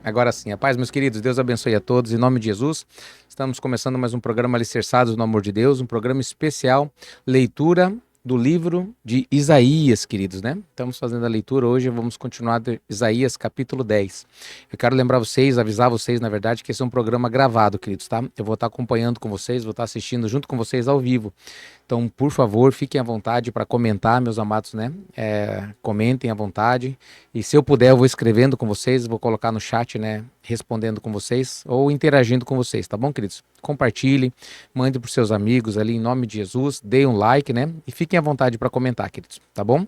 Agora sim, a paz, meus queridos, Deus abençoe a todos, em nome de Jesus. Estamos começando mais um programa Alicerçados no Amor de Deus, um programa especial, leitura do livro de Isaías, queridos, né? Estamos fazendo a leitura hoje, vamos continuar de Isaías capítulo 10. Eu quero lembrar vocês, avisar vocês, na verdade, que esse é um programa gravado, queridos, tá? Eu vou estar acompanhando com vocês, vou estar assistindo junto com vocês ao vivo. Então, por favor, fiquem à vontade para comentar, meus amados, né? Comentem à vontade. E se eu puder, eu vou escrevendo com vocês, vou colocar no chat, né? Respondendo com vocês ou interagindo com vocês, tá bom, queridos? Compartilhe, mande para os seus amigos ali em nome de Jesus, dê um like, né? E fiquem à vontade para comentar, queridos, tá bom?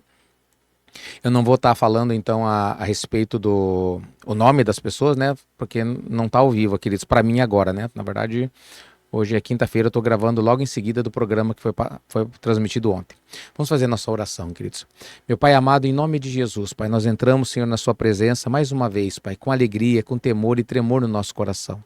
Eu não vou estar falando então a respeito do o nome das pessoas, né? Porque não está ao vivo, queridos, para mim agora, né? Na verdade, hoje é quinta-feira, eu estou gravando logo em seguida do programa que foi transmitido ontem. Vamos fazer nossa oração, queridos. Meu Pai amado, em nome de Jesus, Pai, nós entramos, Senhor, na sua presença mais uma vez, Pai, com alegria, com temor e tremor no nosso coração.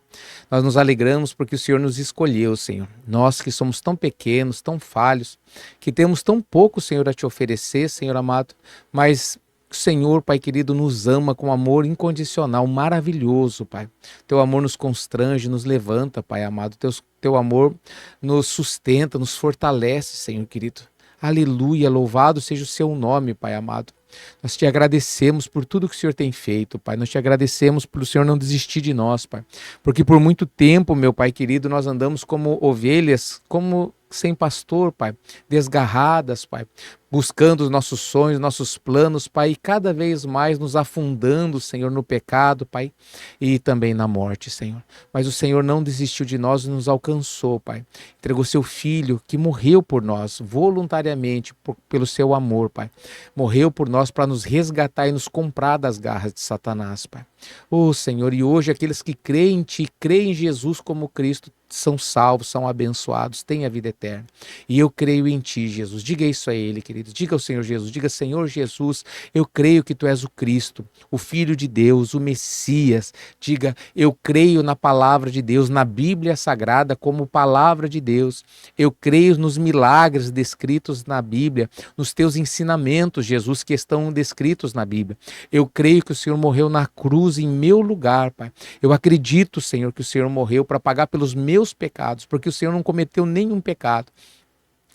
Nós nos alegramos porque o Senhor nos escolheu, Senhor. Nós que somos tão pequenos, tão falhos, que temos tão pouco, Senhor, a te oferecer, Senhor amado, mas o Senhor, Pai querido, nos ama com amor incondicional, maravilhoso, Pai. Teu amor nos constrange, nos levanta, Pai amado. Teu amor nos sustenta, nos fortalece, Senhor querido. Aleluia, louvado seja o seu nome, Pai amado. Nós te agradecemos por tudo que o Senhor tem feito, Pai. Nós te agradecemos por o Senhor não desistir de nós, Pai. Porque por muito tempo, meu Pai querido, nós andamos como ovelhas, como sem pastor, Pai, desgarradas, Pai, buscando os nossos sonhos, nossos planos, Pai, e cada vez mais nos afundando, Senhor, no pecado, Pai, e também na morte, Senhor. Mas o Senhor não desistiu de nós e nos alcançou, Pai. Entregou seu Filho, que morreu por nós, voluntariamente, pelo seu amor, Pai. Morreu por nós para nos resgatar e nos comprar das garras de Satanás, Pai. Oh, Senhor, e hoje aqueles que creem em Ti, creem em Jesus como Cristo, são salvos, são abençoados, têm a vida eterna. E eu creio em Ti, Jesus. Diga isso a Ele, querido. Diga ao Senhor Jesus. Diga, Senhor Jesus, eu creio que Tu és o Cristo, o Filho de Deus, o Messias. Diga, eu creio na palavra de Deus, na Bíblia Sagrada como palavra de Deus. Eu creio nos milagres descritos na Bíblia, nos Teus ensinamentos, Jesus, que estão descritos na Bíblia. Eu creio que o Senhor morreu na cruz em meu lugar, Pai. Eu acredito, Senhor, que o Senhor morreu para pagar pelos meus pecados, porque o Senhor não cometeu nenhum pecado.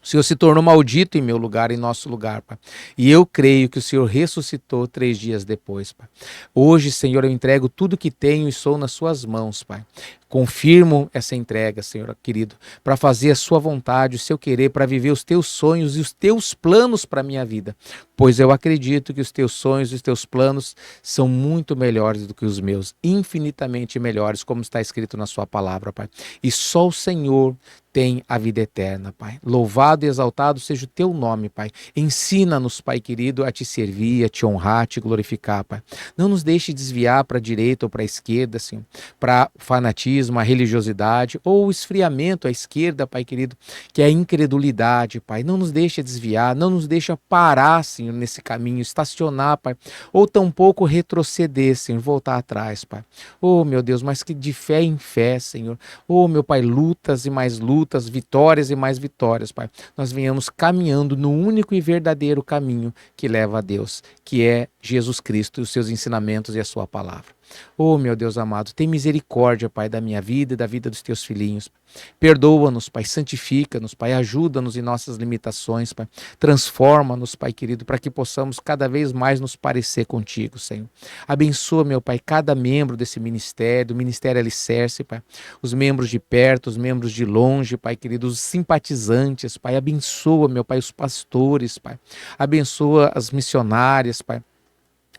O Senhor se tornou maldito em meu lugar, em nosso lugar, Pai. E eu creio que o Senhor ressuscitou 3 dias depois, Pai. Hoje, Senhor, eu entrego tudo que tenho e sou nas suas mãos, Pai. Confirmo essa entrega, Senhor querido, para fazer a sua vontade, o seu querer, para viver os teus sonhos e os teus planos para a minha vida. Pois eu acredito que os teus sonhos e os teus planos são muito melhores do que os meus, infinitamente melhores, como está escrito na sua palavra, Pai. E só o Senhor tem a vida eterna, Pai. Louvado e exaltado seja o teu nome, Pai. Ensina-nos, Pai querido, a te servir, a te honrar, a te glorificar, Pai. Não nos deixe desviar para a direita ou para a esquerda, Senhor, para o fanatismo, a religiosidade ou o esfriamento à esquerda, Pai querido, que é a incredulidade, Pai. Não nos deixe desviar, não nos deixe parar, Senhor, nesse caminho, estacionar, Pai, ou tampouco retroceder, Senhor, voltar atrás, Pai. Oh, meu Deus, mas que de fé em fé, Senhor. Oh, meu Pai, lutas e mais lutas, vitórias e mais vitórias, Pai. Nós venhamos caminhando no único e verdadeiro caminho que leva a Deus, que é Jesus Cristo e os seus ensinamentos e a sua palavra. Oh, meu Deus amado, tem misericórdia, Pai, da minha vida e da vida dos teus filhinhos. Perdoa-nos, Pai, santifica-nos, Pai, ajuda-nos em nossas limitações, Pai. Transforma-nos, Pai querido, para que possamos cada vez mais nos parecer contigo, Senhor. Abençoa, meu Pai, cada membro desse ministério, do Ministério Alicerce, Pai. Os membros de perto, os membros de longe, Pai querido, os simpatizantes, Pai. Abençoa, meu Pai, os pastores, Pai. Abençoa as missionárias, Pai.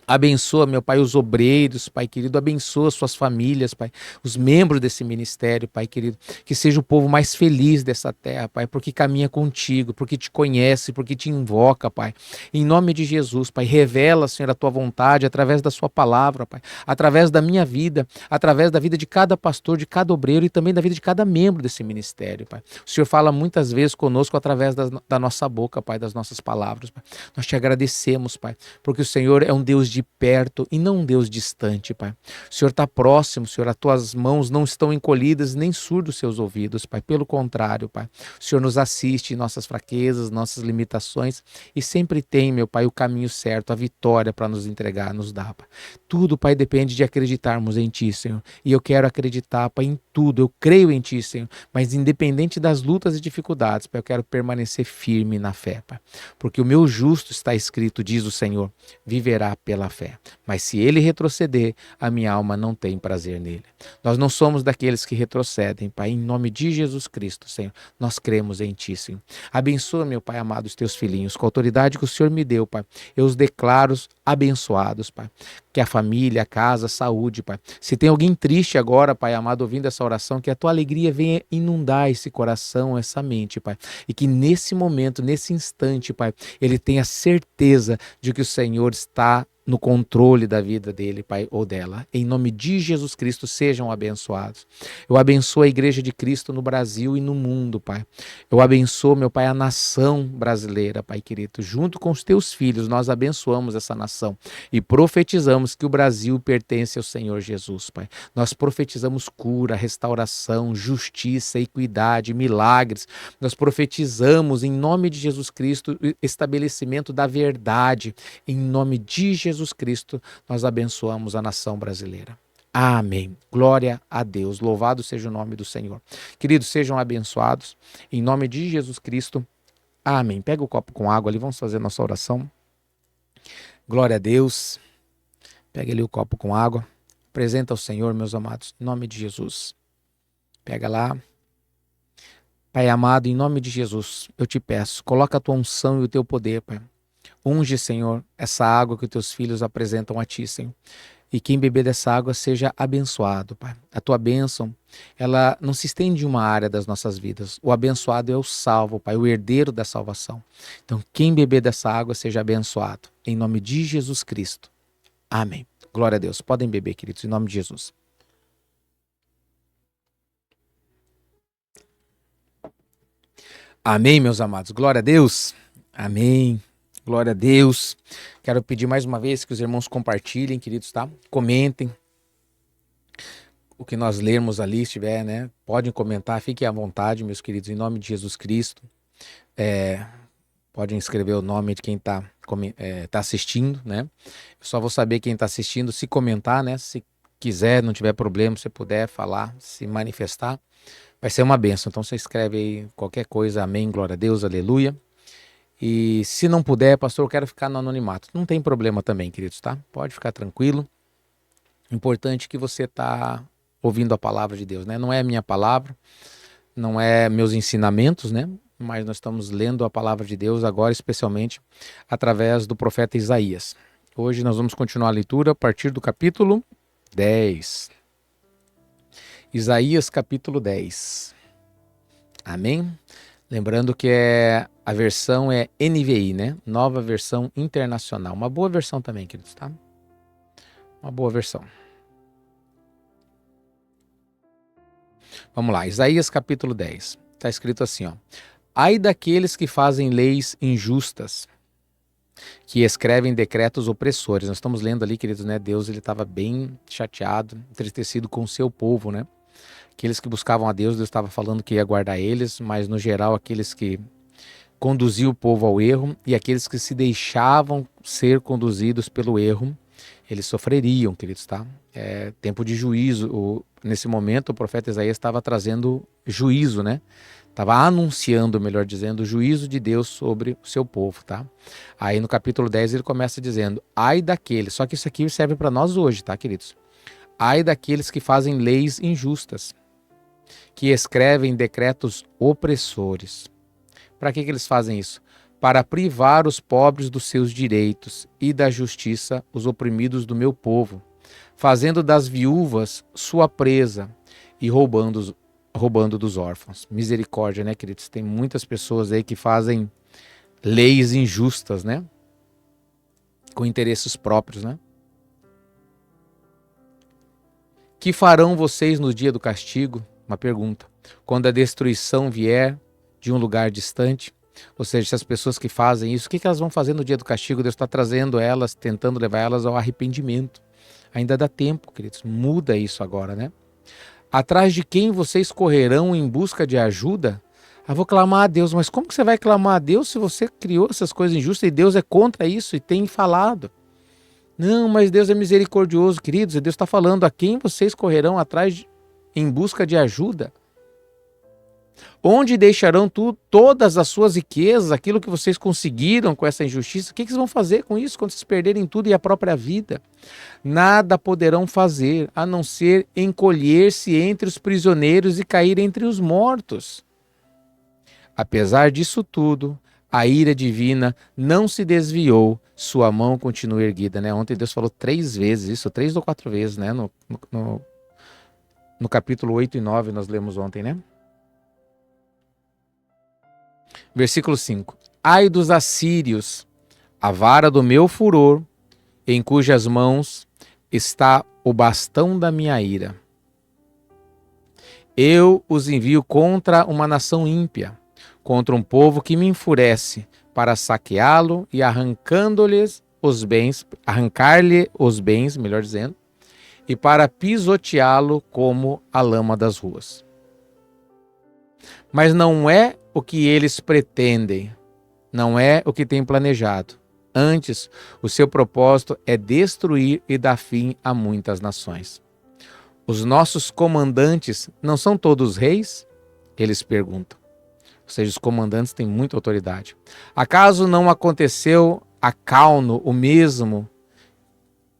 Abençoa, meu Pai, os obreiros, Pai querido, abençoa suas famílias, Pai, os membros desse ministério, Pai querido, que seja o povo mais feliz dessa terra, Pai, porque caminha contigo, porque te conhece, porque te invoca, Pai. Em nome de Jesus, Pai, revela, Senhor, a tua vontade através da sua palavra, Pai, através da minha vida, através da vida de cada pastor, de cada obreiro e também da vida de cada membro desse ministério, Pai. O Senhor fala muitas vezes conosco através da nossa boca, Pai, das nossas palavras, Pai. Nós te agradecemos, Pai, porque o Senhor é um Deus de perto e não um Deus distante, Pai. O Senhor está próximo, Senhor, as tuas mãos não estão encolhidas nem surdos seus ouvidos, Pai. Pelo contrário, Pai, o Senhor nos assiste em nossas fraquezas, nossas limitações e sempre tem, meu Pai, o caminho certo, a vitória para nos entregar, nos dar, Pai. Tudo, Pai, depende de acreditarmos em Ti, Senhor. E eu quero acreditar, Pai, em tudo. Eu creio em Ti, Senhor. Mas independente das lutas e dificuldades, Pai, eu quero permanecer firme na fé, Pai. Porque o meu justo, está escrito, diz o Senhor, viverá pela fé. Mas se ele retroceder, a minha alma não tem prazer nele. Nós não somos daqueles que retrocedem, Pai. Em nome de Jesus Cristo, Senhor, nós cremos em Ti, Senhor. Abençoa, meu Pai amado, os Teus filhinhos. Com a autoridade que o Senhor me deu, Pai, eu os declaro abençoados, Pai. Que a família, a casa, a saúde, Pai. Se tem alguém triste agora, Pai amado, ouvindo essa oração, que a Tua alegria venha inundar esse coração, essa mente, Pai. E que nesse momento, nesse instante, Pai, ele tenha certeza de que o Senhor está no controle da vida dele, Pai, ou dela. Em nome de Jesus Cristo, sejam abençoados. Eu abençoo a Igreja de Cristo no Brasil e no mundo, Pai. Eu abençoo, meu Pai, a nação brasileira, Pai querido. Junto com os Teus filhos, nós abençoamos essa nação e profetizamos que o Brasil pertence ao Senhor Jesus, Pai. Nós profetizamos cura, restauração, justiça, equidade, milagres. Nós profetizamos, em nome de Jesus Cristo, o estabelecimento da verdade. Em nome de Jesus Cristo, nós abençoamos a nação brasileira. Amém. Glória a Deus. Louvado seja o nome do Senhor. Queridos, sejam abençoados. Em nome de Jesus Cristo. Amém. Pega o copo com água ali, vamos fazer nossa oração. Glória a Deus. Pega ali o copo com água. Apresenta ao Senhor, meus amados, em nome de Jesus. Pega lá. Pai amado, em nome de Jesus, eu te peço, coloca a tua unção e o teu poder, Pai. Unge, Senhor, essa água que os teus filhos apresentam a ti, Senhor. E quem beber dessa água seja abençoado, Pai. A tua bênção, ela não se estende em uma área das nossas vidas. O abençoado é o salvo, Pai, o herdeiro da salvação. Então, quem beber dessa água seja abençoado. Em nome de Jesus Cristo. Amém. Glória a Deus. Podem beber, queridos, em nome de Jesus. Amém, meus amados. Glória a Deus. Amém. Glória a Deus. Quero pedir mais uma vez que os irmãos compartilhem, queridos, tá? Comentem o que nós lermos ali, se tiver, né? Podem comentar, fiquem à vontade, meus queridos, em nome de Jesus Cristo. Podem escrever o nome de quem tá assistindo, né? Eu só vou saber quem está assistindo se comentar, né? Se quiser, não tiver problema, se puder falar, se manifestar, vai ser uma bênção. Então você escreve aí qualquer coisa, amém, glória a Deus, aleluia. E se não puder, pastor, eu quero ficar no anonimato. Não tem problema também, queridos, tá? Pode ficar tranquilo. Importante que você está ouvindo a palavra de Deus, né? Não é a minha palavra, não é meus ensinamentos, né? Mas nós estamos lendo a palavra de Deus agora, especialmente através do profeta Isaías. Hoje nós vamos continuar a leitura a partir do capítulo 10. Isaías capítulo 10. Amém? Lembrando que a versão é NVI, né? Nova versão internacional. Uma boa versão também, queridos, tá? Uma boa versão. Vamos lá, Isaías capítulo 10. Está escrito assim, ó. Ai daqueles que fazem leis injustas, que escrevem decretos opressores. Nós estamos lendo ali, queridos, né? Deus, ele estava bem chateado, entristecido com o seu povo, né? Aqueles que buscavam a Deus, Deus estava falando que ia guardar eles, mas no geral aqueles que conduziam o povo ao erro e aqueles que se deixavam ser conduzidos pelo erro, eles sofreriam, queridos, tá? É tempo de juízo. Nesse momento o profeta Isaías estava trazendo juízo, né? Estava anunciando, melhor dizendo, o juízo de Deus sobre o seu povo, tá? Aí no capítulo 10 ele começa dizendo, ai daqueles, só que isso aqui serve para nós hoje, tá, queridos? Ai daqueles que fazem leis injustas, que escrevem decretos opressores. Para que eles fazem isso? Para privar os pobres dos seus direitos e da justiça os oprimidos do meu povo, fazendo das viúvas sua presa e roubando dos órfãos. Misericórdia, né, queridos? Tem muitas pessoas aí que fazem leis injustas, né? Com interesses próprios, né? Que farão vocês no dia do castigo? Uma pergunta. Quando a destruição vier de um lugar distante, Ou seja, se as pessoas que fazem isso, o que elas vão fazer no dia do castigo? Deus está trazendo elas, tentando levar elas ao arrependimento. Ainda dá tempo, queridos. Muda isso agora, né? Atrás de quem vocês correrão em busca de ajuda? Eu vou clamar a Deus. Mas como que você vai clamar a Deus se você criou essas coisas injustas e Deus é contra isso e tem falado? Não, mas Deus é misericordioso, queridos. E Deus está falando a quem vocês correrão atrás em busca de ajuda? Onde deixarão todas as suas riquezas, aquilo que vocês conseguiram com essa injustiça? O que vocês vão fazer com isso quando vocês perderem tudo e a própria vida? Nada poderão fazer, a não ser encolher-se entre os prisioneiros e cair entre os mortos. Apesar disso tudo, a ira divina não se desviou, sua mão continua erguida. Né? Ontem Deus falou 3 vezes isso, 3 ou 4 vezes, né? No capítulo 8 e 9 nós lemos ontem, né? Versículo 5. Ai dos assírios, a vara do meu furor, em cujas mãos está o bastão da minha ira. Eu os envio contra uma nação ímpia, contra um povo que me enfurece, para saqueá-lo e arrancar-lhe os bens, melhor dizendo, e para pisoteá-lo como a lama das ruas. Mas não é o que eles pretendem, não é o que têm planejado. Antes, o seu propósito é destruir e dar fim a muitas nações. Os nossos comandantes não são todos reis? Eles perguntam. Ou seja, os comandantes têm muita autoridade. Acaso não aconteceu a Calno o mesmo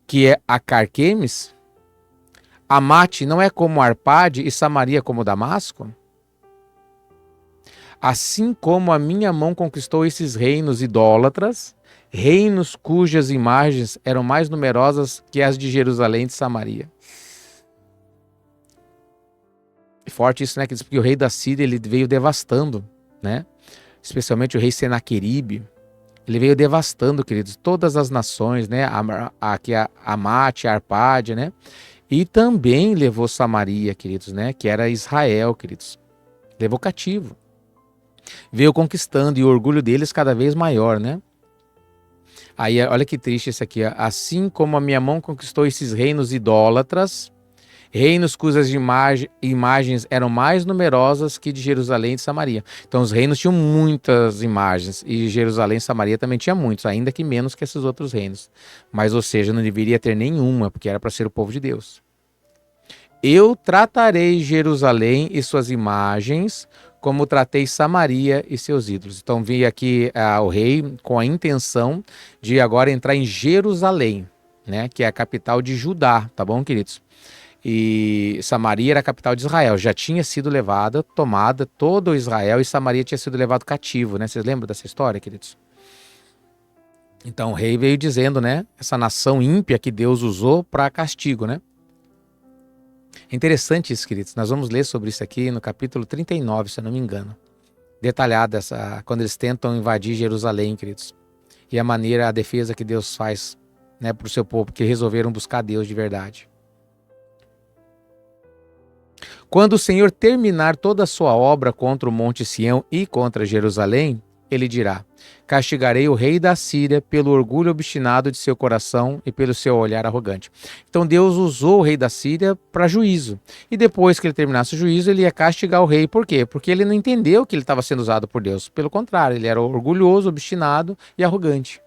que é a Carquemes? Amate não é como Arpade e Samaria como Damasco? Assim como a minha mão conquistou esses reinos idólatras, reinos cujas imagens eram mais numerosas que as de Jerusalém e de Samaria. É forte isso, né? Porque o rei da Síria ele veio devastando, né? Especialmente o rei Senaqueribe. Ele veio devastando, queridos, todas as nações, né? Aqui a Amate, a Arpade, né? E também levou Samaria, queridos, né? Que era Israel, queridos. Levou cativo. Veio conquistando e o orgulho deles cada vez maior, né? Aí, olha que triste isso aqui. Assim como a minha mão conquistou esses reinos idólatras, reinos cujas imagens eram mais numerosas que de Jerusalém e de Samaria. Então, os reinos tinham muitas imagens e Jerusalém e Samaria também tinha muitos, ainda que menos que esses outros reinos. Mas, ou seja, não deveria ter nenhuma, porque era para ser o povo de Deus. Eu tratarei Jerusalém e suas imagens como tratei Samaria e seus ídolos. Então, vi aqui o rei com a intenção de agora entrar em Jerusalém, né, que é a capital de Judá, tá bom, queridos? E Samaria era a capital de Israel, já tinha sido tomada todo Israel e Samaria tinha sido levado cativo, né? Vocês lembram dessa história, queridos? Então o rei veio dizendo, né, essa nação ímpia que Deus usou para castigo, né? É interessante isso, queridos. Nós vamos ler sobre isso aqui no capítulo 39, se eu não me engano. Detalhada quando eles tentam invadir Jerusalém, queridos. E a defesa que Deus faz, né, para o seu povo, que resolveram buscar Deus de verdade. Quando o Senhor terminar toda a sua obra contra o Monte Sião e contra Jerusalém, ele dirá: castigarei o rei da Síria pelo orgulho obstinado de seu coração e pelo seu olhar arrogante. Então Deus usou o rei da Síria para juízo. E depois que ele terminasse o juízo, ele ia castigar o rei. Por quê? Porque ele não entendeu que ele estava sendo usado por Deus. Pelo contrário, ele era orgulhoso, obstinado e arrogante.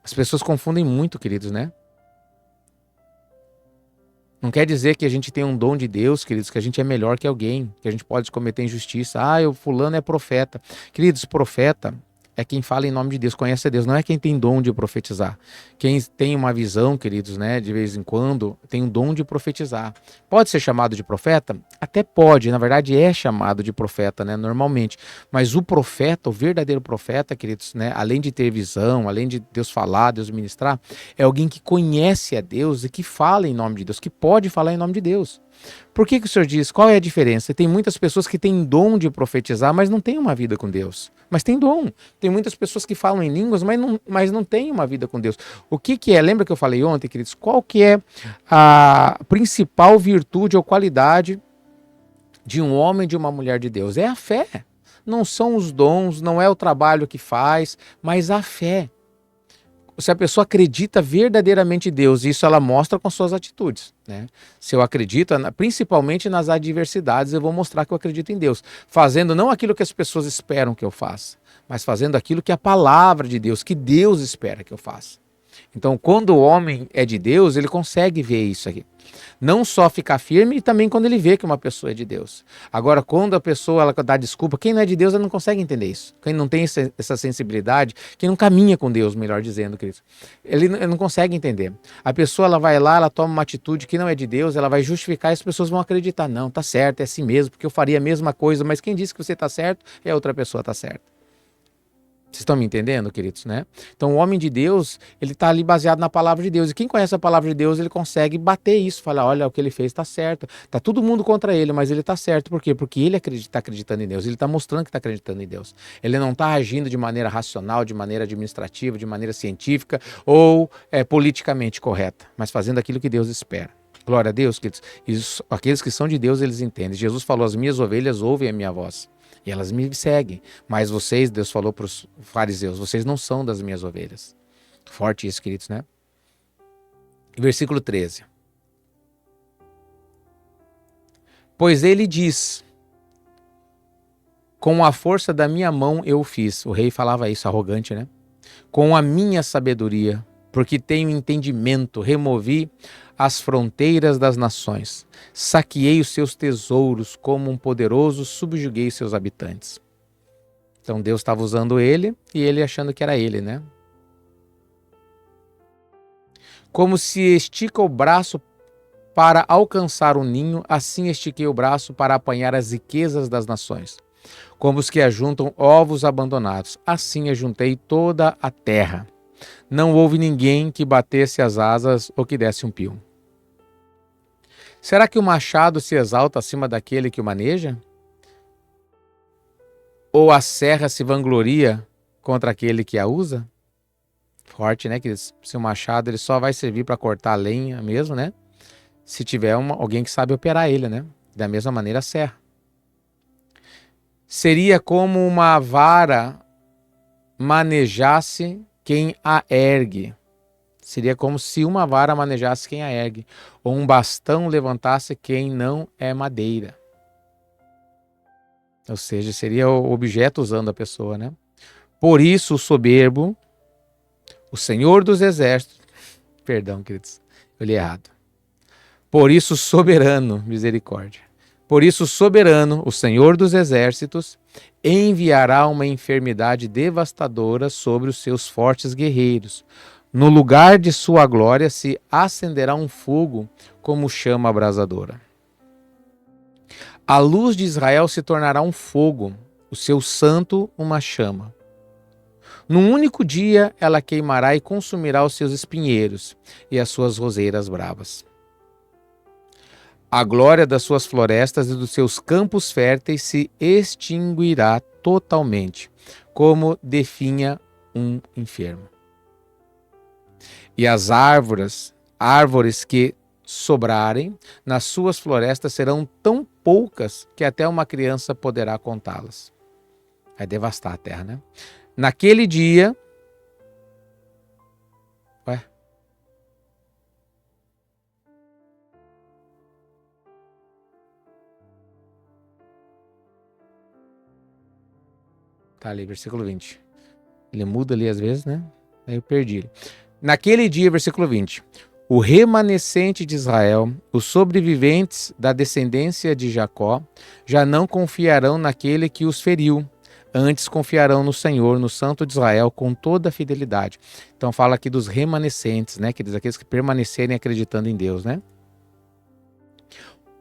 As pessoas confundem muito, queridos, né? Não quer dizer que a gente tem um dom de Deus, queridos, que a gente é melhor que alguém, que a gente pode cometer injustiça. O fulano é profeta. Queridos, profeta é quem fala em nome de Deus, conhece a Deus, não é quem tem dom de profetizar. Quem tem uma visão, queridos, né, de vez em quando, tem um dom de profetizar. Pode ser chamado de profeta? Até pode, na verdade é chamado de profeta, né, normalmente. Mas o profeta, o verdadeiro profeta, queridos, né, além de ter visão, além de Deus falar, Deus ministrar, é alguém que conhece a Deus e que fala em nome de Deus, que pode falar em nome de Deus. Por que o Senhor diz? Qual é a diferença? Tem muitas pessoas que têm dom de profetizar, mas não têm uma vida com Deus. Mas tem dom. Tem muitas pessoas que falam em línguas, mas não têm uma vida com Deus. O que é? Lembra que eu falei ontem, queridos? Qual que é a principal virtude ou qualidade de um homem e de uma mulher de Deus? É a fé. não são os dons, não é o trabalho que faz, mas a fé. Se a pessoa acredita verdadeiramente em Deus, isso ela mostra com suas atitudes, né? Se eu acredito, principalmente nas adversidades, eu vou mostrar que eu acredito em Deus, fazendo não aquilo que as pessoas esperam que eu faça, mas fazendo aquilo que a palavra de Deus, que Deus espera que eu faça. Então, quando o homem é de Deus, ele consegue ver isso aqui. Não só ficar firme, e também quando ele vê que uma pessoa é de Deus. Agora, quando a pessoa ela dá desculpa, quem não é de Deus, ela não consegue entender isso. Quem não tem essa sensibilidade, quem não caminha com Deus, melhor dizendo, querido, ele não consegue entender. A pessoa ela vai lá, ela toma uma atitude que não é de Deus, ela vai justificar e as pessoas vão acreditar. Não, tá certo, é assim mesmo, porque eu faria a mesma coisa, mas quem disse que você tá certo é a outra pessoa tá certa. Vocês estão me entendendo, queridos, né? Então, o homem de Deus, ele está ali baseado na palavra de Deus. E quem conhece a palavra de Deus, ele consegue bater isso. Falar, olha, o que ele fez está certo. Está todo mundo contra ele, mas ele está certo. Por quê? Porque ele está acreditando em Deus. Ele está mostrando que está acreditando em Deus. Ele não está agindo de maneira racional, de maneira administrativa, de maneira científica ou politicamente correta, mas fazendo aquilo que Deus espera. Glória a Deus, queridos. Isso, aqueles que são de Deus, eles entendem. Jesus falou, as minhas ovelhas ouvem a minha voz. E elas me seguem. Mas vocês, Deus falou para os fariseus, vocês não são das minhas ovelhas. Forte isso, queridos, né? Versículo 13. Pois ele diz, com a força da minha mão eu fiz. O rei falava isso, arrogante, né? Com a minha sabedoria, porque tenho entendimento, removi as fronteiras das nações, saqueei os seus tesouros, como um poderoso subjuguei seus habitantes. Então Deus estava usando ele e ele achando que era ele, né? Como se estica o braço para alcançar o ninho, assim estiquei o braço para apanhar as riquezas das nações. Como os que ajuntam ovos abandonados, assim ajuntei toda a terra. Não houve ninguém que batesse as asas ou que desse um pio. Será que o machado se exalta acima daquele que o maneja? Ou a serra se vangloria contra aquele que a usa? Forte, né? Que se o machado ele só vai servir para cortar a lenha mesmo, né? Se tiver alguém que sabe operar ele, né? Da mesma maneira a serra. Seria como uma vara manejasse quem a ergue. Seria como se uma vara manejasse quem a ergue, ou um bastão levantasse quem não é madeira. Ou seja, seria o objeto usando a pessoa, né? Por isso o soberbo, o Senhor dos exércitos, perdão, queridos, eu li errado. Por isso soberano, misericórdia. Por isso soberano, o Senhor dos exércitos, enviará uma enfermidade devastadora sobre os seus fortes guerreiros. No lugar de sua glória se acenderá um fogo como chama abrasadora. A luz de Israel se tornará um fogo, o seu santo uma chama. Num único dia ela queimará e consumirá os seus espinheiros e as suas roseiras bravas. A glória das suas florestas e dos seus campos férteis se extinguirá totalmente, como definha um enfermo. E as árvores que sobrarem nas suas florestas serão tão poucas que até uma criança poderá contá-las. Vai devastar a terra, né? Naquele dia... Ué? Tá ali, versículo 20. Ele muda ali às vezes, né? Aí eu perdi ele. Naquele dia, versículo 20, o remanescente de Israel, os sobreviventes da descendência de Jacó, já não confiarão naquele que os feriu, antes confiarão no Senhor, no Santo de Israel, com toda a fidelidade. Então fala aqui dos remanescentes, né? Aqueles que permanecerem acreditando em Deus, né?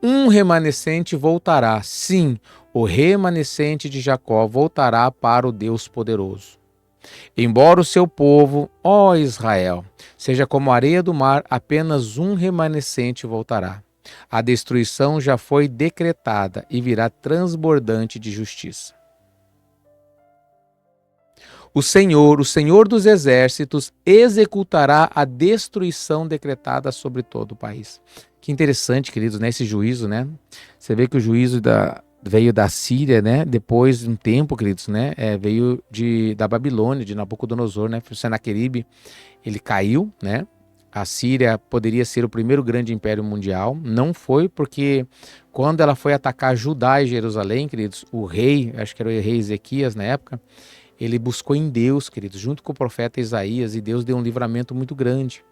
Um remanescente voltará, sim, o remanescente de Jacó voltará para o Deus poderoso. Embora o seu povo, ó Israel, seja como a areia do mar, apenas um remanescente voltará. A destruição já foi decretada e virá transbordante de justiça. O Senhor dos exércitos, executará a destruição decretada sobre todo o país. Que interessante, queridos, né? Esse juízo, né? Você vê que o juízo veio da Síria, né? Depois de um tempo, queridos, né? Veio da Babilônia, de Nabucodonosor, né? O Senaqueribe, ele caiu, né? A Síria poderia ser o primeiro grande império mundial. Não foi, porque quando ela foi atacar Judá e Jerusalém, queridos, o rei, acho que era o rei Ezequias na época, ele buscou em Deus, queridos, junto com o profeta Isaías, e Deus deu um livramento muito grande.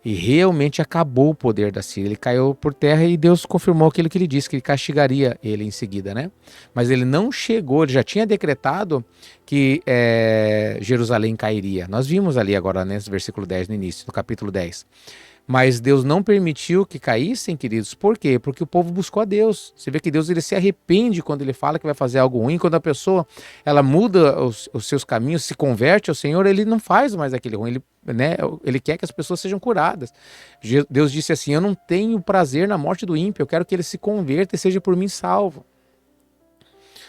E realmente acabou o poder da Síria. Ele caiu por terra e Deus confirmou aquilo que ele disse, que ele castigaria ele em seguida, né? Mas ele não chegou, ele já tinha decretado que Jerusalém cairia. Nós vimos ali agora, nesse versículo 10, no início, do capítulo 10. Mas Deus não permitiu que caíssem, queridos. Por quê? Porque o povo buscou a Deus. Você vê que Deus ele se arrepende quando ele fala que vai fazer algo ruim. Quando a pessoa ela muda os seus caminhos, se converte ao Senhor, ele não faz mais aquele ruim. Ele quer que as pessoas sejam curadas. Deus disse assim: eu não tenho prazer na morte do ímpio, eu quero que ele se converta e seja por mim salvo.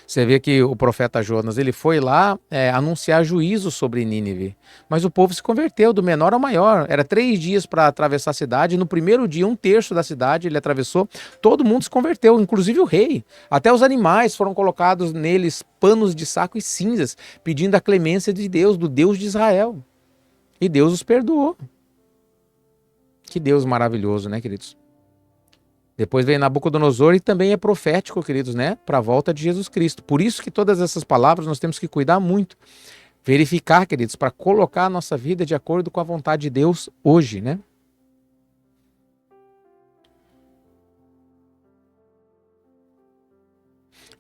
Você vê que o profeta Jonas, ele foi lá anunciar juízo sobre Nínive, mas o povo se converteu do menor ao maior. Era 3 dias para atravessar a cidade, no primeiro dia 1/3 da cidade ele atravessou, todo mundo se converteu, inclusive o rei. Até os animais foram colocados neles panos de saco e cinzas, pedindo a clemência de Deus, do Deus de Israel. E Deus os perdoou. Que Deus maravilhoso, né, queridos? Depois vem Nabucodonosor e também é profético, queridos, né? Para a volta de Jesus Cristo. Por isso que todas essas palavras nós temos que cuidar muito. Verificar, queridos, para colocar a nossa vida de acordo com a vontade de Deus hoje, né?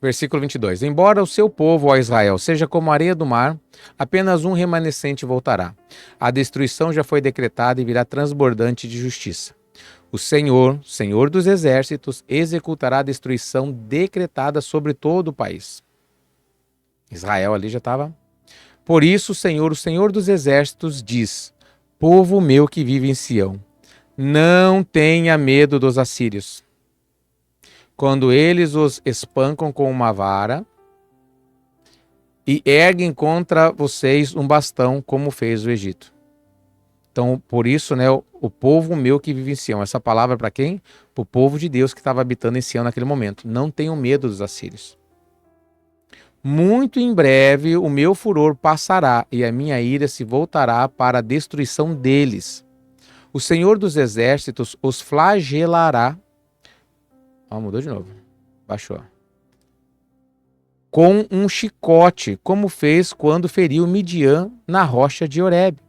Versículo 22. Embora o seu povo, ó Israel, seja como a areia do mar, apenas um remanescente voltará. A destruição já foi decretada e virá transbordante de justiça. O Senhor, Senhor dos exércitos, executará a destruição decretada sobre todo o país. Israel ali já estava. Por isso, o Senhor dos exércitos, diz: povo meu que vive em Sião, não tenha medo dos assírios. Quando eles os espancam com uma vara e erguem contra vocês um bastão, como fez o Egito. Então, por isso, né, o povo meu que vive em Sião. Essa palavra para quem? Para o povo de Deus que estava habitando em Sião naquele momento. Não tenham medo dos assírios. Muito em breve o meu furor passará e a minha ira se voltará para a destruição deles. O Senhor dos exércitos os flagelará. Mudou de novo. Baixou. Com um chicote, como fez quando feriu Midian na rocha de Horebe.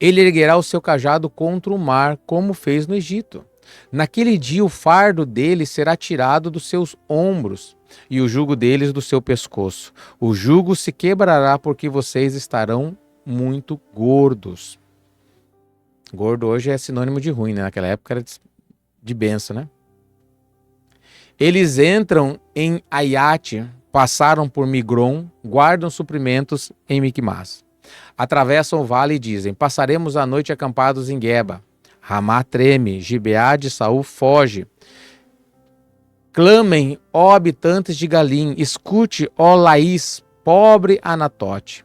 Ele erguerá o seu cajado contra o mar, como fez no Egito. Naquele dia o fardo deles será tirado dos seus ombros e o jugo deles do seu pescoço. O jugo se quebrará porque vocês estarão muito gordos. Gordo hoje é sinônimo de ruim, né? Naquela época era de benção, né? Eles entram em Aiate, passaram por Migron, guardam suprimentos em Micmas. Atravessam o vale e dizem: passaremos a noite acampados em Geba. Ramá treme, Gibeá de Saul foge. Clamem, ó habitantes de Galim, escute, ó Laís, pobre Anatote.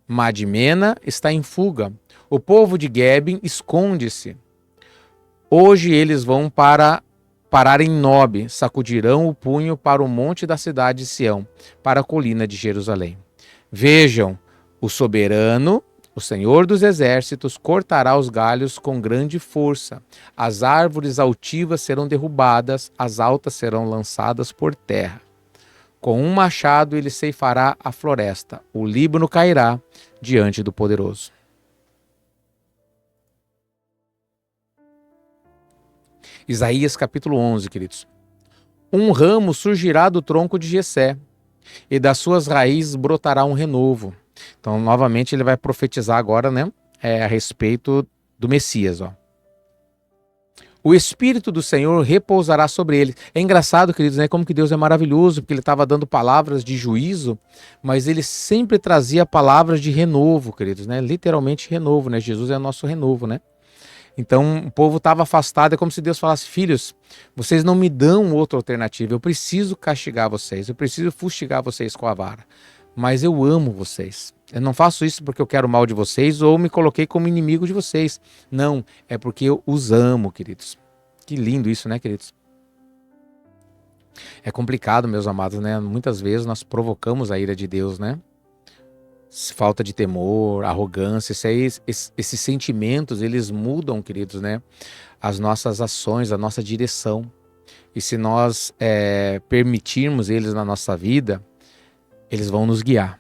Madmena está em fuga, o povo de Gebim esconde-se. Hoje eles vão parar em Nob, sacudirão o punho para o monte da cidade de Sião, para a colina de Jerusalém. Vejam, o soberano, o Senhor dos exércitos, cortará os galhos com grande força. As árvores altivas serão derrubadas, as altas serão lançadas por terra. Com um machado ele ceifará a floresta, o Líbano cairá diante do poderoso. Isaías capítulo 11, queridos. Um ramo surgirá do tronco de Jessé, e das suas raízes brotará um renovo. Então, novamente, ele vai profetizar agora, né, a respeito do Messias. O Espírito do Senhor repousará sobre ele. É engraçado, queridos, né, como que Deus é maravilhoso, porque ele estava dando palavras de juízo, mas ele sempre trazia palavras de renovo, queridos, né, literalmente renovo, né, Jesus é o nosso renovo, né. Então, o povo estava afastado, é como se Deus falasse: filhos, vocês não me dão outra alternativa, eu preciso castigar vocês, eu preciso fustigar vocês com a vara. Mas eu amo vocês. Eu não faço isso porque eu quero o mal de vocês ou me coloquei como inimigo de vocês. Não, é porque eu os amo, queridos. Que lindo isso, né, queridos? É complicado, meus amados, né? Muitas vezes nós provocamos a ira de Deus, né? Falta de temor, arrogância, isso aí, esses sentimentos, eles mudam, queridos, né? As nossas ações, a nossa direção. E se nós permitirmos eles na nossa vida, eles vão nos guiar.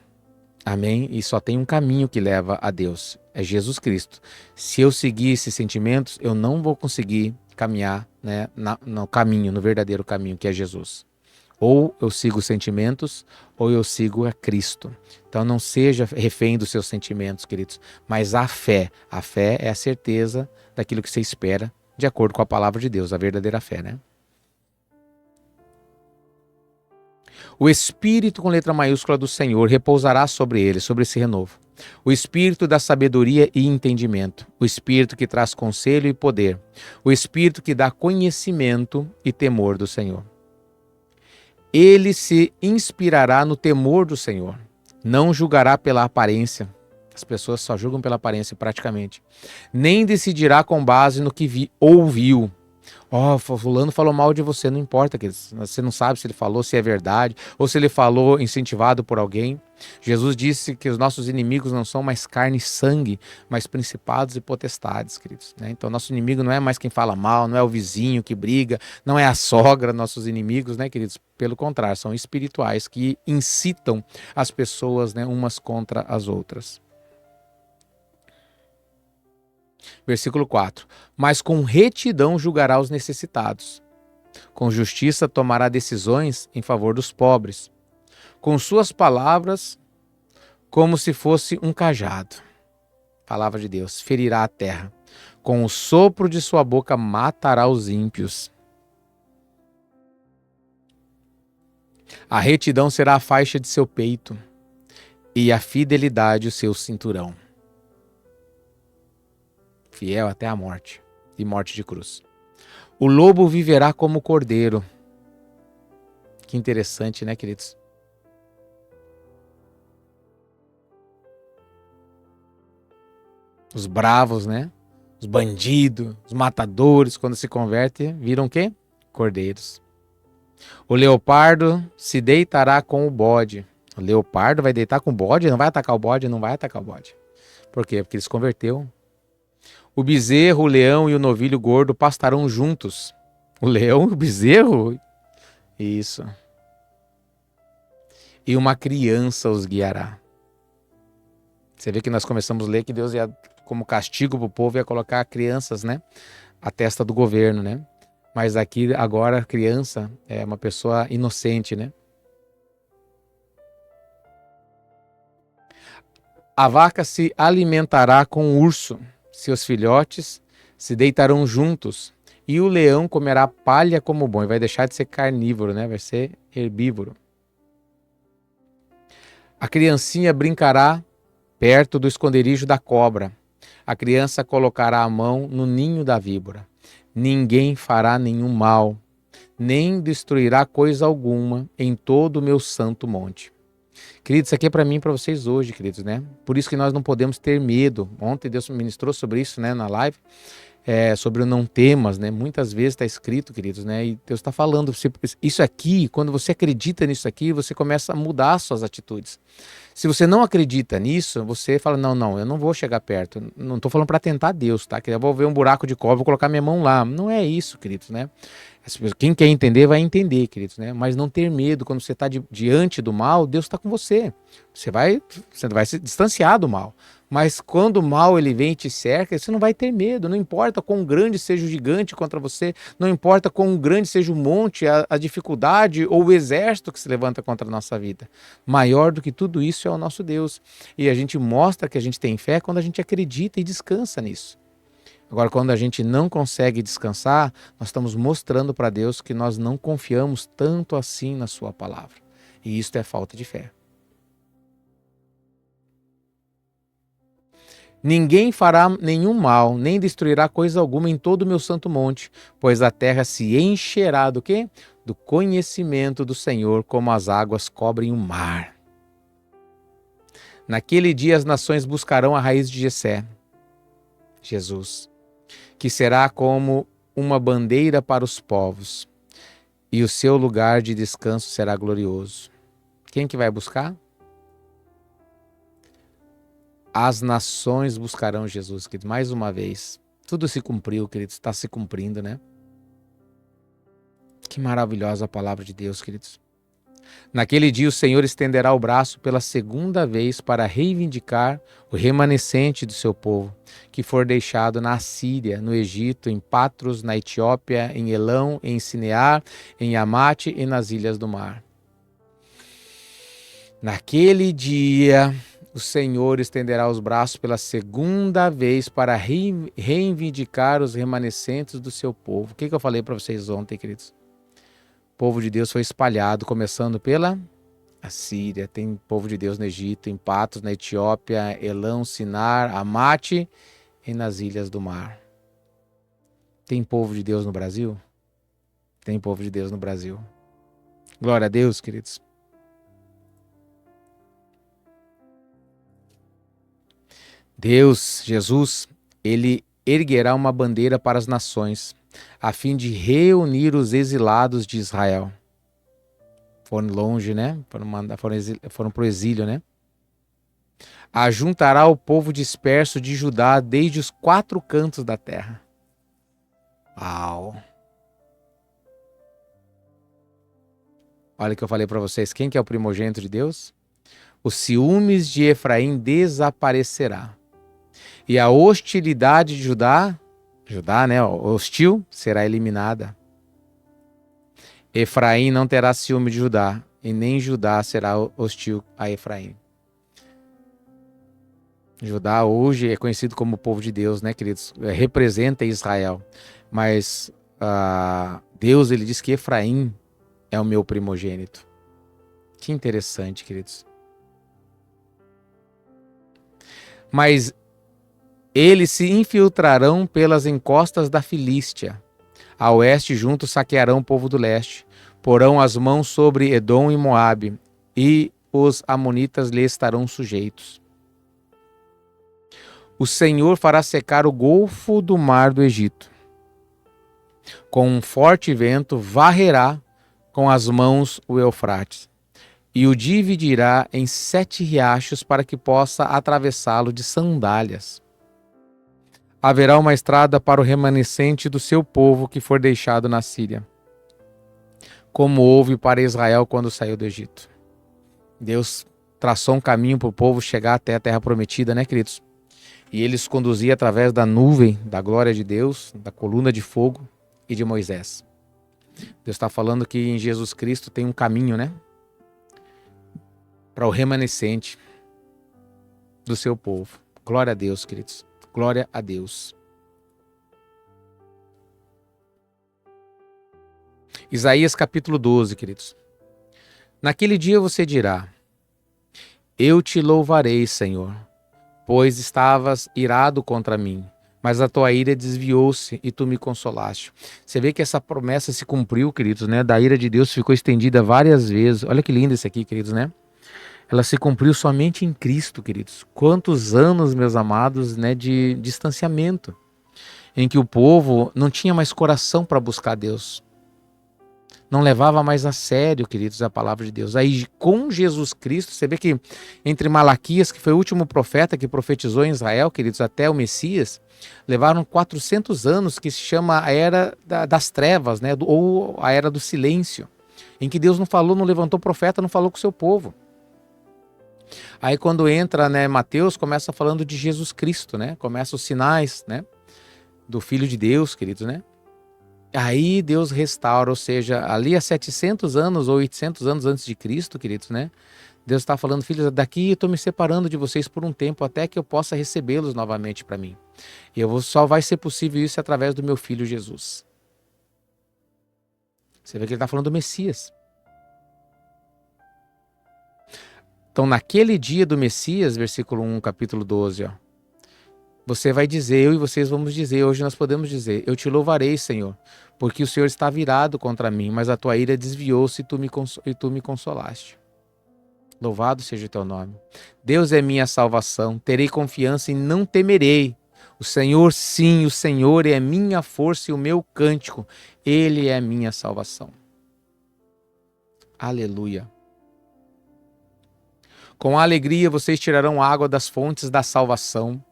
Amém? E só tem um caminho que leva a Deus, é Jesus Cristo. Se eu seguir esses sentimentos, eu não vou conseguir caminhar, né, no caminho, no verdadeiro caminho, que é Jesus. Ou eu sigo os sentimentos, ou eu sigo a Cristo. Então não seja refém dos seus sentimentos, queridos, mas a fé. A fé é a certeza daquilo que você espera, de acordo com a palavra de Deus, a verdadeira fé, né? O Espírito com letra maiúscula do Senhor repousará sobre ele, sobre esse renovo. O Espírito da sabedoria e entendimento. O Espírito que traz conselho e poder. O Espírito que dá conhecimento e temor do Senhor. Ele se inspirará no temor do Senhor. Não julgará pela aparência. As pessoas só julgam pela aparência praticamente. Nem decidirá com base no que ouviu. Fulano falou mal de você, não importa, você não sabe se ele falou, se é verdade, ou se ele falou incentivado por alguém. Jesus disse que os nossos inimigos não são mais carne e sangue, mas principados e potestades, queridos, né? Então nosso inimigo não é mais quem fala mal, não é o vizinho que briga, não é a sogra, nossos inimigos, né, queridos? Pelo contrário, são espirituais que incitam as pessoas, né, umas contra as outras. Versículo 4. Mas com retidão julgará os necessitados. Com justiça tomará decisões em favor dos pobres. Com suas palavras, como se fosse um cajado. Palavra de Deus, ferirá a terra. Com o sopro de sua boca matará os ímpios. A retidão será a faixa de seu peito e a fidelidade o seu cinturão. Fiel até a morte, e morte de cruz. O lobo viverá como cordeiro. Que interessante, né, queridos? Os bravos, né? Os bandidos, os matadores, quando se convertem, viram o quê? Cordeiros. O leopardo se deitará com o bode. O leopardo vai deitar com o bode? Não vai atacar o bode? Não vai atacar o bode. Por quê? Porque ele se converteu. O bezerro, o leão e o novilho gordo pastarão juntos. O leão e o bezerro? Isso. E uma criança os guiará. Você vê que nós começamos a ler que Deus ia, como castigo para o povo, ia colocar crianças, né? A testa do governo, né? Mas aqui, agora, a criança é uma pessoa inocente, né? A vaca se alimentará com o urso. Seus filhotes se deitarão juntos, e o leão comerá palha como bom, e vai deixar de ser carnívoro, né? Vai ser herbívoro. A criancinha brincará perto do esconderijo da cobra. A criança colocará a mão no ninho da víbora. Ninguém fará nenhum mal, nem destruirá coisa alguma em todo o meu santo monte. Queridos, isso aqui é para mim e para vocês hoje, queridos, né? Por isso que nós não podemos ter medo. Ontem Deus ministrou sobre isso, né, na live, sobre o não temas, né? Muitas vezes está escrito, queridos, né? E Deus está falando, isso aqui, quando você acredita nisso aqui, você começa a mudar as suas atitudes. Se você não acredita nisso, você fala, não, eu não vou chegar perto. Não estou falando para tentar Deus, tá? Que eu vou ver um buraco de cobra, vou colocar minha mão lá. Não é isso, queridos, né? Quem quer entender, vai entender, queridos, né? Mas não ter medo, quando você está diante do mal, Deus está com você. Você vai se distanciar do mal. Mas quando o mal ele vem e te cerca, você não vai ter medo. Não importa quão grande seja o gigante contra você, não importa quão grande seja o monte, a dificuldade ou o exército que se levanta contra a nossa vida. Maior do que tudo isso é o nosso Deus. E a gente mostra que a gente tem fé quando a gente acredita e descansa nisso. Agora, quando a gente não consegue descansar, nós estamos mostrando para Deus que nós não confiamos tanto assim na sua palavra. E isso é falta de fé. Ninguém fará nenhum mal, nem destruirá coisa alguma em todo o meu santo monte, pois a terra se encherá do quê? Do conhecimento do Senhor, como as águas cobrem o mar. Naquele dia as nações buscarão a raiz de Jessé, Jesus, que será como uma bandeira para os povos, e o seu lugar de descanso será glorioso. Quem que vai buscar? As nações buscarão Jesus, queridos. Mais uma vez, tudo se cumpriu, queridos. Está se cumprindo, né? Que maravilhosa a palavra de Deus, queridos. Naquele dia o Senhor estenderá o braço pela segunda vez para reivindicar o remanescente do seu povo, que for deixado na Assíria, no Egito, em Patros, na Etiópia, em Elão, em Sinear, em Amate e nas ilhas do mar. Naquele dia o Senhor estenderá os braços pela segunda vez para reivindicar os remanescentes do seu povo. O que eu falei para vocês ontem, queridos? O povo de Deus foi espalhado, começando pela Assíria. Tem povo de Deus no Egito, em Patros, na Etiópia, Elão, Sinar, Amate e nas ilhas do mar. Tem povo de Deus no Brasil? Tem povo de Deus no Brasil. Glória a Deus, queridos. Deus, Jesus, ele erguerá uma bandeira para as nações, a fim de reunir os exilados de Israel. Foram longe, né? Foram para o exílio, né? Ajuntará o povo disperso de Judá desde os 4 cantos da terra. Uau! Olha o que eu falei para vocês. Quem que é o primogênito de Deus? Os ciúmes de Efraim desaparecerá. E a hostilidade de Judá, né, hostil, será eliminada. Efraim não terá ciúme de Judá, e nem Judá será hostil a Efraim. Judá hoje é conhecido como povo de Deus, né, queridos? Representa Israel. Mas Deus, ele diz que Efraim é o meu primogênito. Que interessante, queridos. Mas eles se infiltrarão pelas encostas da Filístia. A oeste juntos saquearão o povo do leste. Porão as mãos sobre Edom e Moabe, e os amonitas lhe estarão sujeitos. O Senhor fará secar o golfo do mar do Egito. Com um forte vento varrerá com as mãos o Eufrates, e o dividirá em 7 riachos para que possa atravessá-lo de sandálias. Haverá uma estrada para o remanescente do seu povo que for deixado na Síria, como houve para Israel quando saiu do Egito. Deus traçou um caminho para o povo chegar até a terra prometida, né, queridos? E ele os conduzia através da nuvem, da glória de Deus, da coluna de fogo e de Moisés. Deus está falando que em Jesus Cristo tem um caminho, né? Para o remanescente do seu povo. Glória a Deus, queridos. Glória a Deus. Isaías capítulo 12, queridos. Naquele dia você dirá: eu te louvarei, Senhor, pois estavas irado contra mim, mas a tua ira desviou-se e tu me consolaste. Você vê que essa promessa se cumpriu, queridos, né? Da ira de Deus ficou estendida várias vezes. Olha que lindo isso aqui, queridos, né? Ela se cumpriu somente em Cristo, queridos. Quantos anos, meus amados, né, de distanciamento, em que o povo não tinha mais coração para buscar Deus. Não levava mais a sério, queridos, a palavra de Deus. Aí, com Jesus Cristo, você vê que entre Malaquias, que foi o último profeta que profetizou em Israel, queridos, até o Messias, levaram 400 anos, que se chama a Era das Trevas, né, ou a Era do Silêncio, em que Deus não falou, não levantou profeta, não falou com o seu povo. Aí quando entra, né, Mateus, começa falando de Jesus Cristo, né? Começa os sinais, né, do Filho de Deus, queridos, né? Aí Deus restaura, ou seja, ali há 700 anos ou 800 anos antes de Cristo, queridos, né? Deus está falando, filhos, daqui eu estou me separando de vocês por um tempo até que eu possa recebê-los novamente para mim. E só vai ser possível isso através do meu Filho Jesus. Você vê que ele está falando do Messias. Então, naquele dia do Messias, versículo 1, capítulo 12, ó, você vai dizer, eu e vocês vamos dizer, hoje nós podemos dizer, eu te louvarei, Senhor, porque o Senhor está virado contra mim, mas a tua ira desviou-se e tu me consolaste. Louvado seja o teu nome. Deus é minha salvação, terei confiança e não temerei. O Senhor, sim, o Senhor é minha força e o meu cântico, Ele é minha salvação. Aleluia. Com alegria vocês tirarão água das fontes da salvação.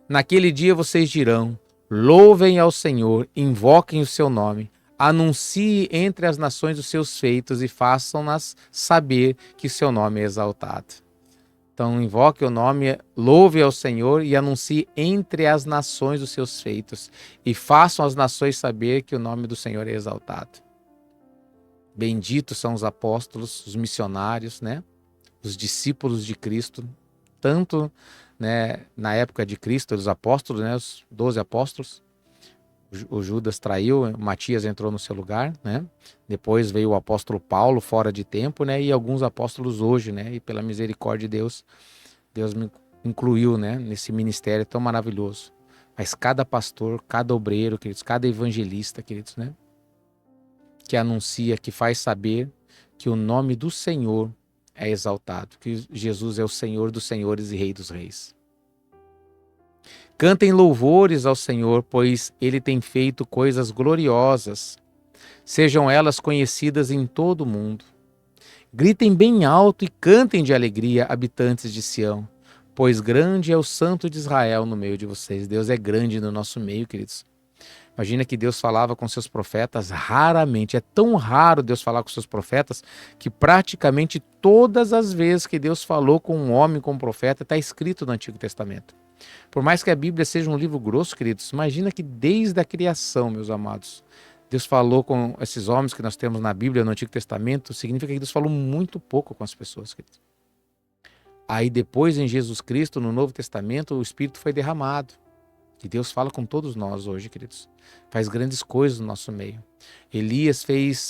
Naquele dia vocês dirão: louvem ao Senhor, invoquem o seu nome, anuncie entre as nações os seus feitos e façam-nas saber que o seu nome é exaltado. Então invoque o nome, louve ao Senhor e anuncie entre as nações os seus feitos e façam as nações saber que o nome do Senhor é exaltado. Benditos são os apóstolos, os missionários, né? Os discípulos de Cristo, tanto, né, na época de Cristo, os apóstolos, né, os 12 apóstolos. O Judas traiu, o Matias entrou no seu lugar, né? Depois veio o apóstolo Paulo fora de tempo, né? E alguns apóstolos hoje, né? E pela misericórdia de Deus, Deus me incluiu, né, nesse ministério tão maravilhoso. Mas cada pastor, cada obreiro, queridos, cada evangelista, queridos, né, que anuncia, que faz saber que o nome do Senhor é exaltado, que Jesus é o Senhor dos senhores e Rei dos reis. Cantem louvores ao Senhor, pois Ele tem feito coisas gloriosas. Sejam elas conhecidas em todo o mundo. Gritem bem alto e cantem de alegria, habitantes de Sião, pois grande é o Santo de Israel no meio de vocês. Deus é grande no nosso meio, queridos. Imagina que Deus falava com seus profetas raramente. É tão raro Deus falar com seus profetas que praticamente todas as vezes que Deus falou com um homem, com um profeta, está escrito no Antigo Testamento. Por mais que a Bíblia seja um livro grosso, queridos, imagina que desde a criação, meus amados, Deus falou com esses homens que nós temos na Bíblia, no Antigo Testamento, significa que Deus falou muito pouco com as pessoas, queridos. Aí depois, em Jesus Cristo, no Novo Testamento, o Espírito foi derramado. E Deus fala com todos nós hoje, queridos. Faz grandes coisas no nosso meio.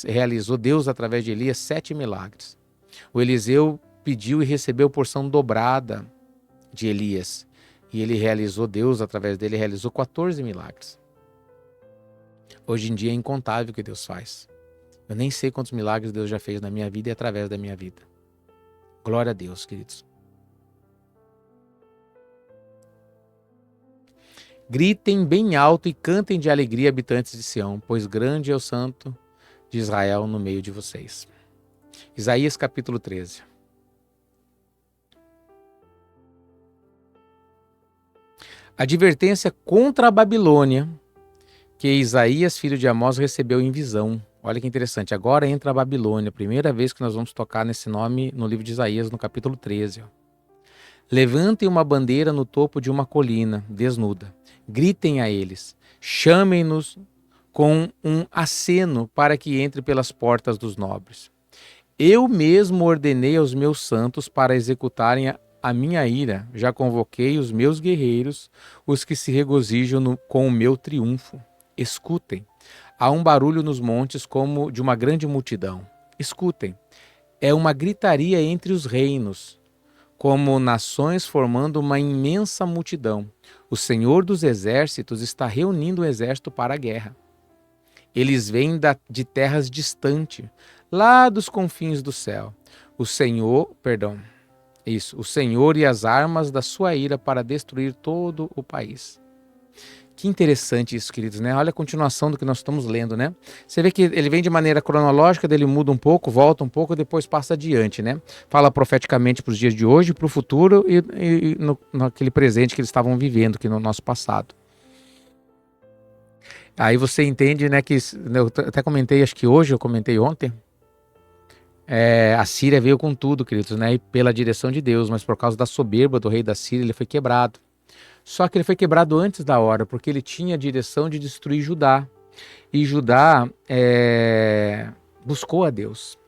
Realizou Deus através de Elias 7 milagres. O Eliseu pediu e recebeu porção dobrada de Elias. E Deus através dele realizou 14 milagres. Hoje em dia é incontável o que Deus faz. Eu nem sei quantos milagres Deus já fez na minha vida e através da minha vida. Glória a Deus, queridos. Gritem bem alto e cantem de alegria, habitantes de Sião, pois grande é o Santo de Israel no meio de vocês. Isaías capítulo 13. Advertência contra a Babilônia que Isaías, filho de Amós, recebeu em visão. Olha que interessante, agora entra a Babilônia, primeira vez que nós vamos tocar nesse nome no livro de Isaías, no capítulo 13. Levantem uma bandeira no topo de uma colina desnuda. Gritem a eles, chamem-nos com um aceno para que entre pelas portas dos nobres. Eu mesmo ordenei aos meus santos para executarem a minha ira. Já convoquei os meus guerreiros, os que se regozijam com o meu triunfo. Escutem, há um barulho nos montes como de uma grande multidão. Escutem, é uma gritaria entre os reinos, como nações formando uma imensa multidão. O Senhor dos exércitos está reunindo um exército para a guerra. Eles vêm de terras distantes, lá dos confins do céu. O Senhor e as armas da sua ira para destruir todo o país. Que interessante isso, queridos, né? Olha a continuação do que nós estamos lendo, né? Você vê que ele vem de maneira cronológica, ele muda um pouco, volta um pouco, depois passa adiante, né? Fala profeticamente para os dias de hoje, para o futuro e naquele presente que eles estavam vivendo aqui no nosso passado. Aí você entende, né, que eu até comentei, acho que hoje, eu comentei ontem, a Síria veio com tudo, queridos, né? E pela direção de Deus, mas por causa da soberba do rei da Síria, ele foi quebrado. Só que ele foi quebrado antes da hora, porque ele tinha a direção de destruir Judá. E Judá buscou a Deus.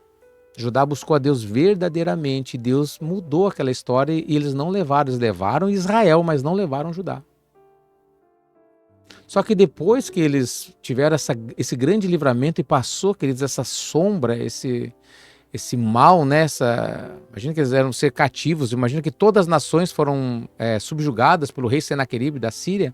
Judá buscou a Deus verdadeiramente. Deus mudou aquela história e eles não levaram. Eles levaram Israel, mas não levaram Judá. Só que depois que eles tiveram esse grande livramento e passou, queridos, essa sombra, esse mal, né? Imagina que eles eram ser cativos, imagina que todas as nações foram subjugadas pelo rei Senaqueribe da Síria.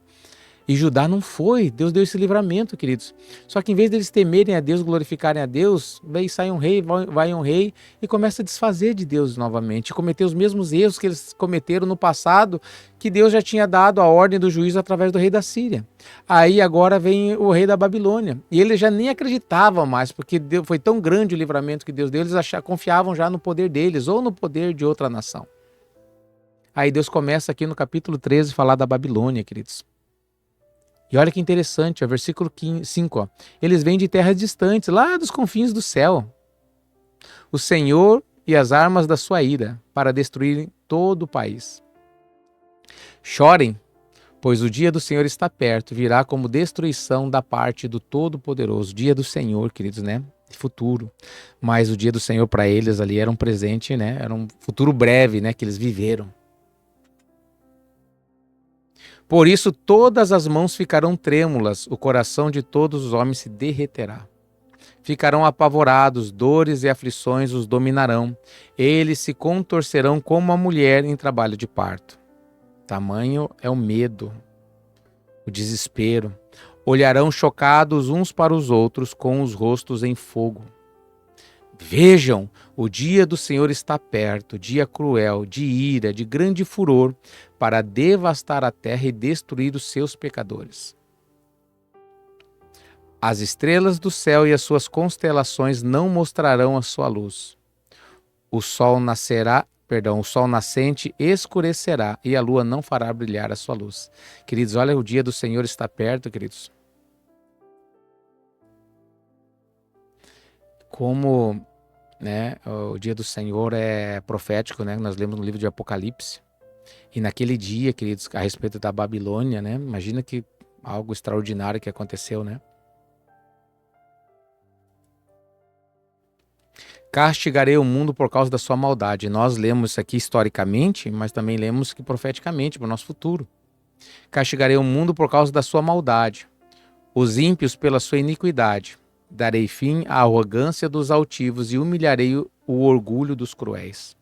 E Judá não foi. Deus deu esse livramento, queridos. Só que em vez deles temerem a Deus, glorificarem a Deus, daí sai um rei, vai um rei e começa a desfazer de Deus novamente. Cometer os mesmos erros que eles cometeram no passado, que Deus já tinha dado a ordem do juízo através do rei da Síria. Aí agora vem o rei da Babilônia. E eles já nem acreditavam mais, porque foi tão grande o livramento que Deus deu, eles confiavam já no poder deles ou no poder de outra nação. Aí Deus começa aqui no capítulo 13 a falar da Babilônia, queridos. E olha que interessante, o versículo 5, ó. Eles vêm de terras distantes, lá dos confins do céu. O Senhor e as armas da sua ira, para destruírem todo o país. Chorem, pois o dia do Senhor está perto, virá como destruição da parte do Todo-Poderoso. Dia do Senhor, queridos, né? Futuro. Mas o dia do Senhor para eles ali era um presente, né? Era um futuro breve, né? Que eles viveram. Por isso todas as mãos ficarão trêmulas, o coração de todos os homens se derreterá. Ficarão apavorados, dores e aflições os dominarão. Eles se contorcerão como a mulher em trabalho de parto. Tamanho é o medo, o desespero. Olharão chocados uns para os outros, com os rostos em fogo. Vejam, o dia do Senhor está perto, dia cruel, de ira, de grande furor, para devastar a terra e destruir os seus pecadores. As estrelas do céu e as suas constelações não mostrarão a sua luz. O sol nascente escurecerá e a lua não fará brilhar a sua luz. Queridos, olha, o dia do Senhor está perto, queridos. Como, né, o dia do Senhor é profético, né? Nós lemos no livro de Apocalipse. E naquele dia, queridos, a respeito da Babilônia, né? Imagina que algo extraordinário que aconteceu, né? Castigarei o mundo por causa da sua maldade. Nós lemos isso aqui historicamente, mas também lemos que profeticamente para o nosso futuro. Castigarei o mundo por causa da sua maldade, os ímpios pela sua iniquidade. Darei fim à arrogância dos altivos e humilharei o orgulho dos cruéis.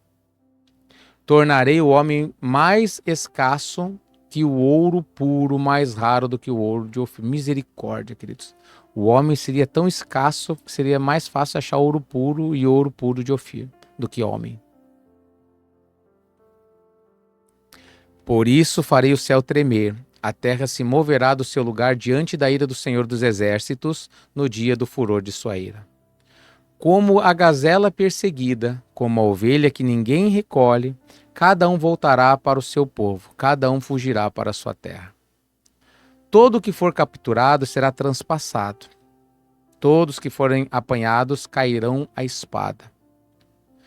Tornarei o homem mais escasso que o ouro puro, mais raro do que o ouro de Ofir. Misericórdia, queridos. O homem seria tão escasso que seria mais fácil achar ouro puro e ouro puro de Ofir do que homem. Por isso farei o céu tremer, a terra se moverá do seu lugar diante da ira do Senhor dos Exércitos, no dia do furor de sua ira. Como a gazela perseguida, como a ovelha que ninguém recolhe, cada um voltará para o seu povo, cada um fugirá para a sua terra. Todo o que for capturado será transpassado. Todos que forem apanhados cairão à espada.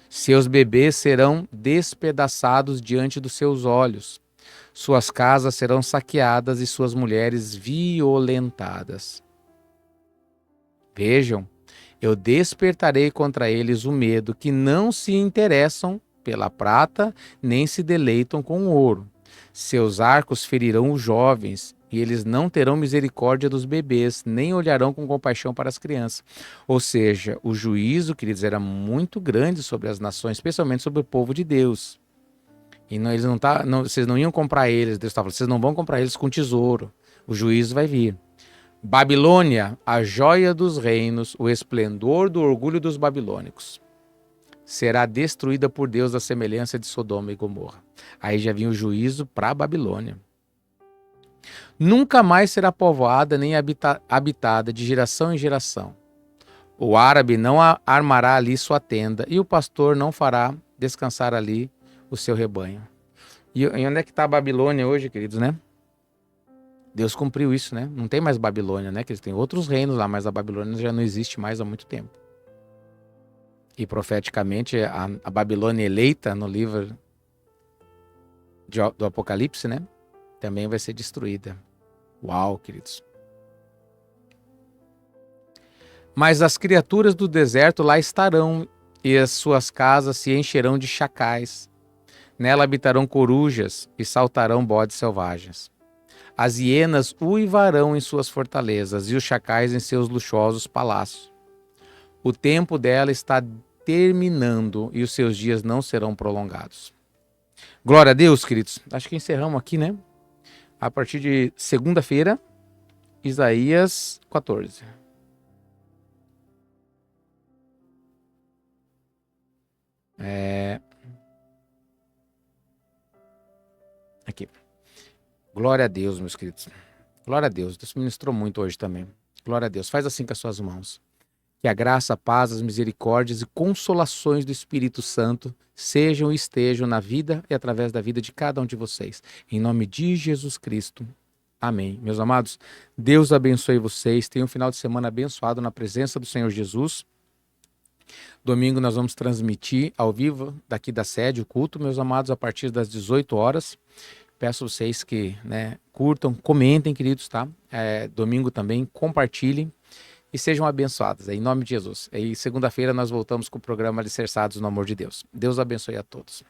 Seus bebês serão despedaçados diante dos seus olhos. Suas casas serão saqueadas e suas mulheres violentadas. Vejam, eu despertarei contra eles o medo, que não se interessam pela prata, nem se deleitam com o ouro. Seus arcos ferirão os jovens, e eles não terão misericórdia dos bebês, nem olharão com compaixão para as crianças. Ou seja, o juízo, queridos, era muito grande sobre as nações, especialmente sobre o povo de Deus. E não, vocês não iam comprar eles, Deus estava falando, vocês não vão comprar eles com tesouro. O juízo vai vir. Babilônia, a joia dos reinos, o esplendor do orgulho dos babilônicos, será destruída por Deus à semelhança de Sodoma e Gomorra. Aí já vinha o juízo para a Babilônia. Nunca mais será povoada nem habitada de geração em geração. O árabe não armará ali sua tenda e o pastor não fará descansar ali o seu rebanho. E onde é que está a Babilônia hoje, queridos, né? Deus cumpriu isso, né? Não tem mais Babilônia, né? Que eles têm outros reinos lá, mas a Babilônia já não existe mais há muito tempo. E profeticamente a Babilônia eleita no livro do Apocalipse, né? Também vai ser destruída. Uau, queridos. Mas as criaturas do deserto lá estarão, e as suas casas se encherão de chacais. Nela habitarão corujas e saltarão bodes selvagens. As hienas uivarão em suas fortalezas e os chacais em seus luxuosos palácios. O tempo dela está terminando e os seus dias não serão prolongados. Glória a Deus, queridos. Acho que encerramos aqui, né? A partir de segunda-feira, Isaías 14. Aqui. Glória a Deus, meus queridos. Glória a Deus. Deus ministrou muito hoje também. Glória a Deus. Faz assim com as suas mãos. Que a graça, a paz, as misericórdias e consolações do Espírito Santo sejam e estejam na vida e através da vida de cada um de vocês. Em nome de Jesus Cristo. Amém. Meus amados, Deus abençoe vocês. Tenham um final de semana abençoado na presença do Senhor Jesus. Domingo nós vamos transmitir ao vivo daqui da sede o culto, meus amados, a partir das 18 horas. Peço vocês que curtam, comentem, queridos, tá? Domingo também, compartilhem e sejam abençoados, em nome de Jesus. E segunda-feira nós voltamos com o programa Alicerçados no Amor de Deus. Deus abençoe a todos.